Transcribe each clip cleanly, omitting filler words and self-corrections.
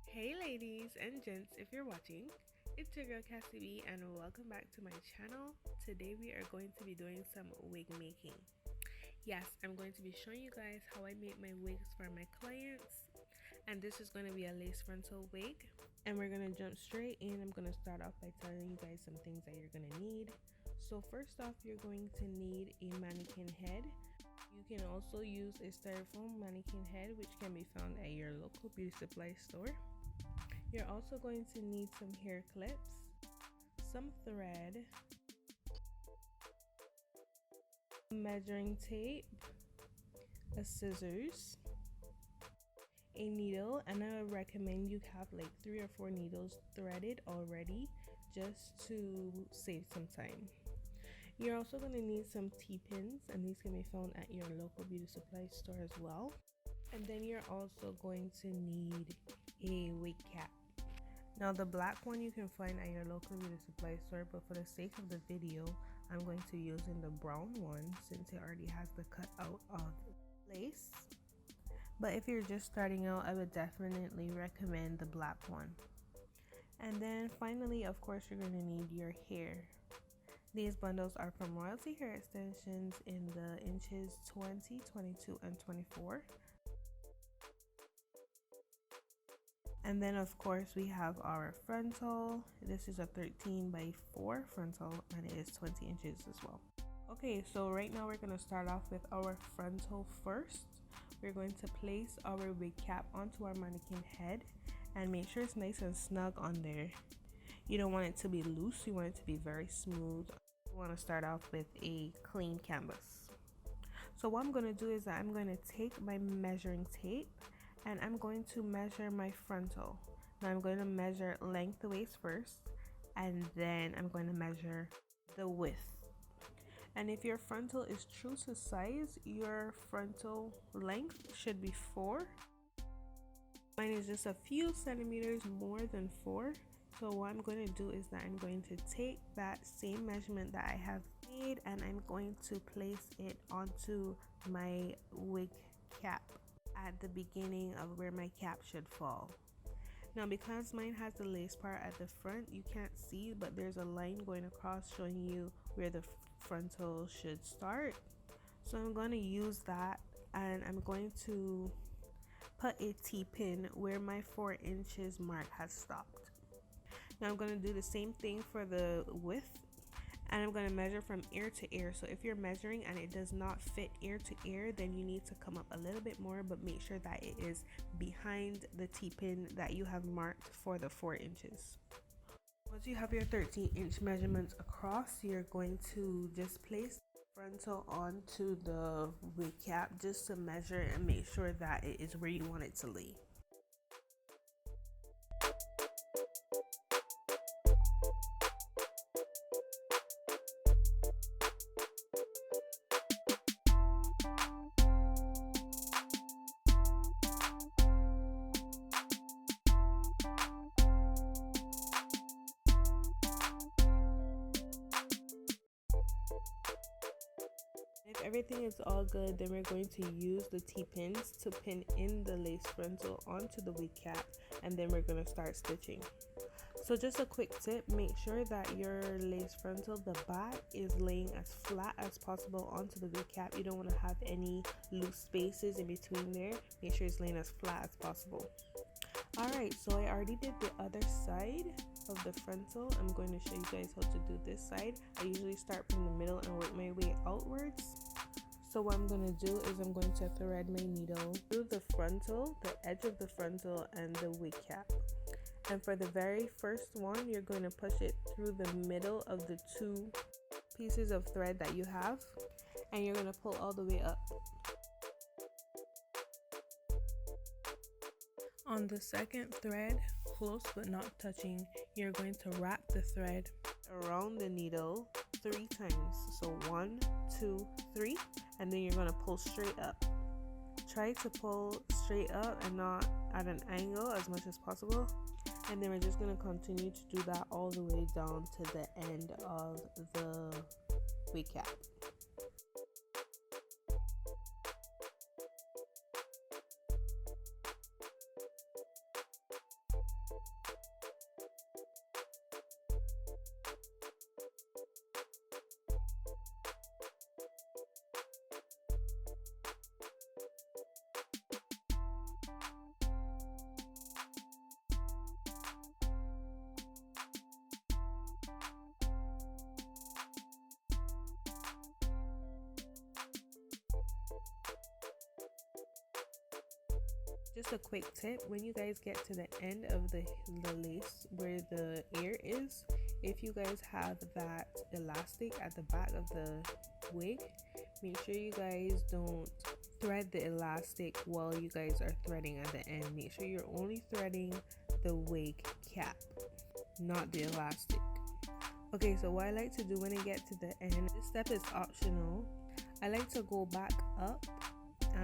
Hey ladies and gents, if you're watching, it's your girl Cassie B and welcome back to my channel. Today we are going to be doing some wig making. Yes, I'm going to be showing you guys how I make my wigs for my clients, and this is going to be a lace frontal wig, and we're going to jump straight in. I'm going to start off by telling you guys some things that you're going to need. So first off, you're going to need a mannequin head. You can also use a styrofoam mannequin head, which can be found at your local beauty supply store. You're also going to need some hair clips, some thread, measuring tape, a scissors, a needle, and I would recommend you have like 3 or 4 needles threaded already just to save some time. You're also going to need some T-pins, and these can be found at your local beauty supply store as well. And then you're also going to need a wig cap. Now the black one you can find at your local beauty supply store, but for the sake of the video, I'm going to be using the brown one since it already has the cutout of lace. But if you're just starting out, I would definitely recommend the black one. And then finally, of course, you're going to need your hair. These bundles are from Royalty Hair Extensions in the inches 20, 22, and 24. And then of course we have our frontal. This is a 13 by 4 frontal and it is 20 inches as well. Okay, so right now we're going to start off with our frontal first. We're going to place our wig cap onto our mannequin head and make sure it's nice and snug on there. You don't want it to be loose, you want it to be very smooth. You want to start off with a clean canvas. So what I'm going to do is that I'm going to take my measuring tape and I'm going to measure my frontal. Now I'm going to measure lengthways first, and then I'm going to measure the width. And if your frontal is true to size, your frontal length should be 4. Mine is just a few centimeters more than 4. So what I'm going to do is that I'm going to take that same measurement that I have made and I'm going to place it onto my wig cap at the beginning of where my cap should fall. Now because mine has the lace part at the front, you can't see, but there's a line going across showing you where the frontal should start. So I'm going to use that and I'm going to put a T-pin where my 4 inches mark has stopped. Now I'm going to do the same thing for the width, and I'm going to measure from ear to ear. So if you're measuring and it does not fit ear to ear, then you need to come up a little bit more, but make sure that it is behind the T-pin that you have marked for the 4 inches. Once you have your 13-inch measurements across, you're going to just place the frontal onto the wig cap just to measure and make sure that it is where you want it to lay. If everything is all good, then we're going to use the T-pins to pin in the lace frontal onto the wig cap, and then we're going to start stitching. So just a quick tip, make sure that your lace frontal, the back, is laying as flat as possible onto the wig cap. You don't want to have any loose spaces in between there. Make sure it's laying as flat as possible. Alright, so I already did the other side of the frontal. I'm going to show you guys how to do this side. I usually start from the middle and work my way outwards. So what I'm going to do is I'm going to thread my needle through the frontal, the edge of the frontal, and the wig cap. And for the very first one, you're going to push it through the middle of the 2 pieces of thread that you have, and you're going to pull all the way up. On the second thread, close but not touching, you're going to wrap the thread around the needle 3 times. So 1, 2, 3, and then you're going to pull straight up. Try to pull straight up and not at an angle as much as possible. And then we're just going to continue to do that all the way down to the end of the wig cap. Just a quick tip, when you guys get to the end of the lace where the ear is, if you guys have that elastic at the back of the wig, make sure you guys don't thread the elastic while you guys are threading at the end. Make sure you're only threading the wig cap, not the elastic. Okay, so what I like to do when I get to the end, this step is optional. I like to go back up.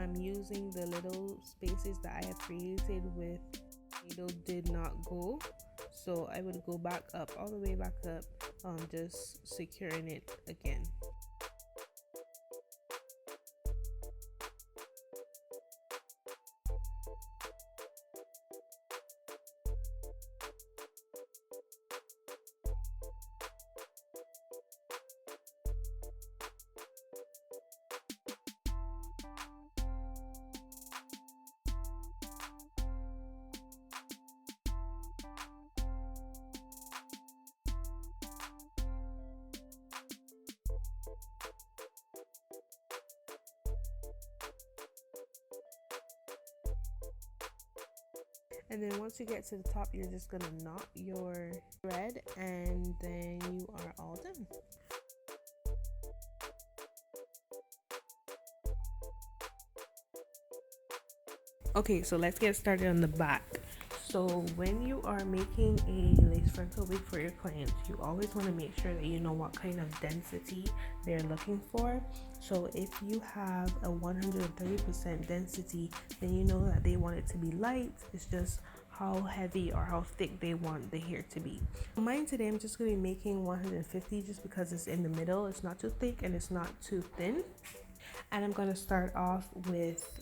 I'm using the little spaces that I have created with needle did not go, so I would go back up, all the way back up, just securing it again. And then once you get to the top, you're just gonna knot your thread, and then you are all done. Okay, so let's get started on the back. So when you are making a lace frontal wig for your clients, you always want to make sure that you know what kind of density they're looking for. So if you have a 130% density, then you know that they want it to be light. It's just how heavy or how thick they want the hair to be. Mine today, I'm just going to be making 150 just because it's in the middle. It's not too thick and it's not too thin. And I'm going to start off with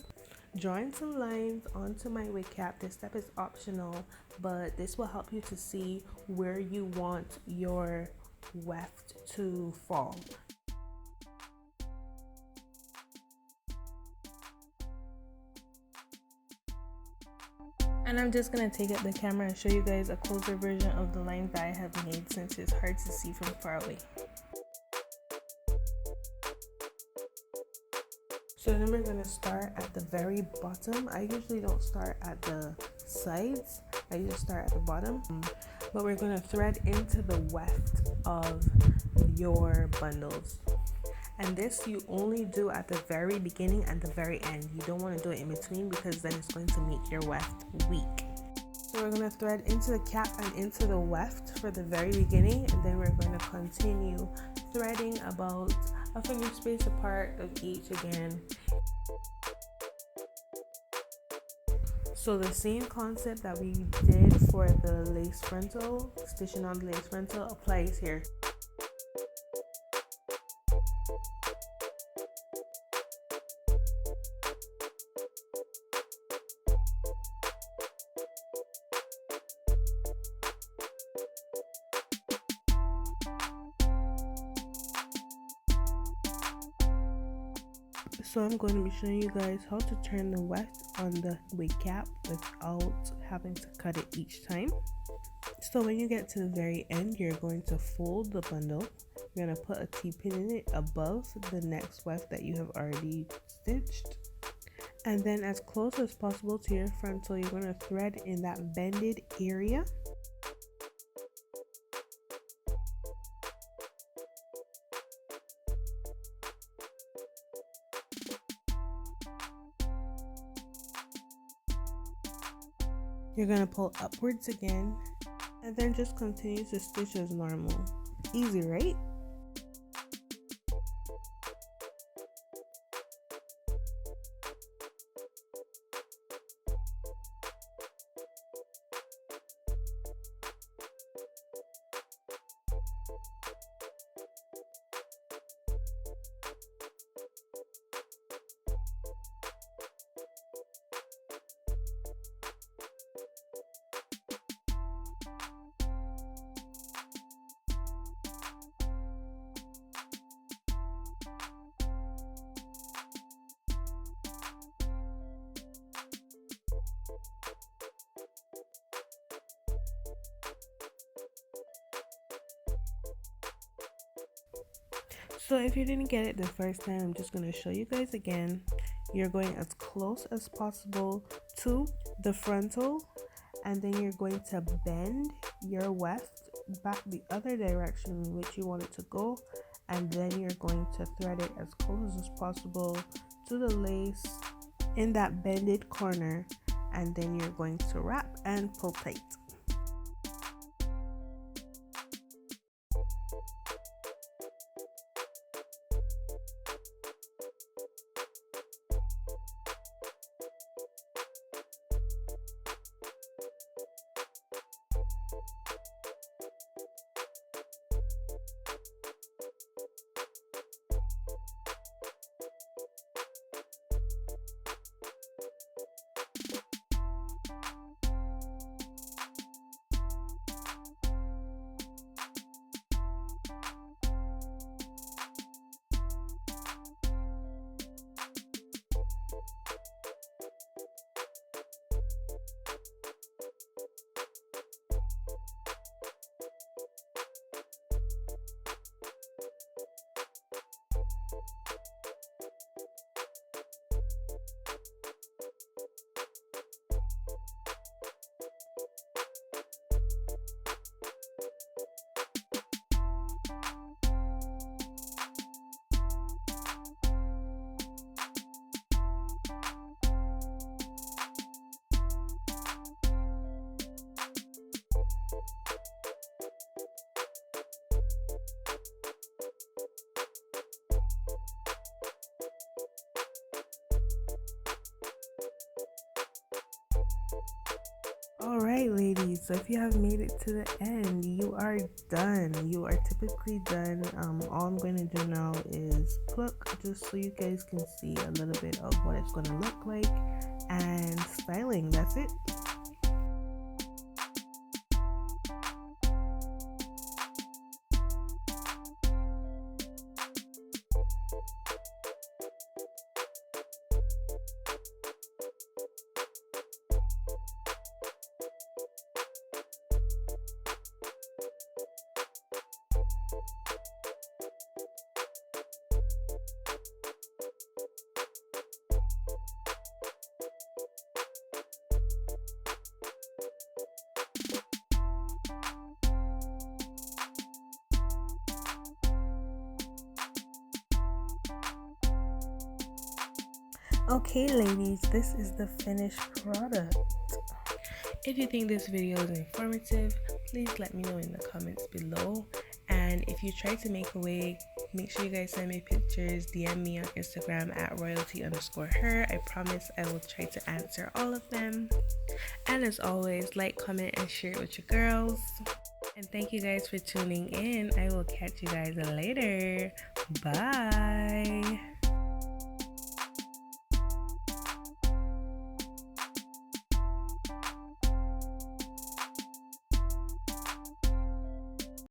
drawing some lines onto my wig cap. This step is optional, but this will help you to see where you want your weft to fall. And I'm just going to take up the camera and show you guys a closer version of the lines that I have made, since it's hard to see from far away. So then we're going to start at the very bottom. I usually don't start at the sides. I usually start at the bottom. But we're going to thread into the weft of your bundles. And this you only do at the very beginning and the very end. You don't want to do it in between, because then it's going to make your weft weak. So we're going to thread into the cap and into the weft for the very beginning, and then we're going to continue threading about a finger space apart of each again. So the same concept that we did for the lace frontal, stitching on the lace frontal, applies here. So I'm going to be showing you guys how to turn the weft on the wig cap without having to cut it each time. So when you get to the very end, you're going to fold the bundle. You're going to put a T-pin in it above the next weft that you have already stitched. And then as close as possible to your frontal, you're going to thread in that bended area. You're going to pull upwards again, and then just continue to stitch as normal. Easy, right? So if you didn't get it the first time, I'm just going to show you guys again. You're going as close as possible to the frontal, and then you're going to bend your weft back the other direction in which you want it to go, and then you're going to thread it as close as possible to the lace in that bended corner, and then you're going to wrap and pull tight. Alright ladies, so if you have made it to the end, you are done. You are typically done. All I'm going to do now is pluck just so you guys can see a little bit of what it's going to look like, and styling. That's it. Okay ladies, this is the finished product. If you think this video is informative, please let me know in the comments below. And if you try to make a wig, make sure you guys send me pictures, DM me on Instagram at royalty_her. I promise I will try to answer all of them. And as always, like, comment, and share it with your girls. And thank you guys for tuning in. I will catch you guys later. Bye.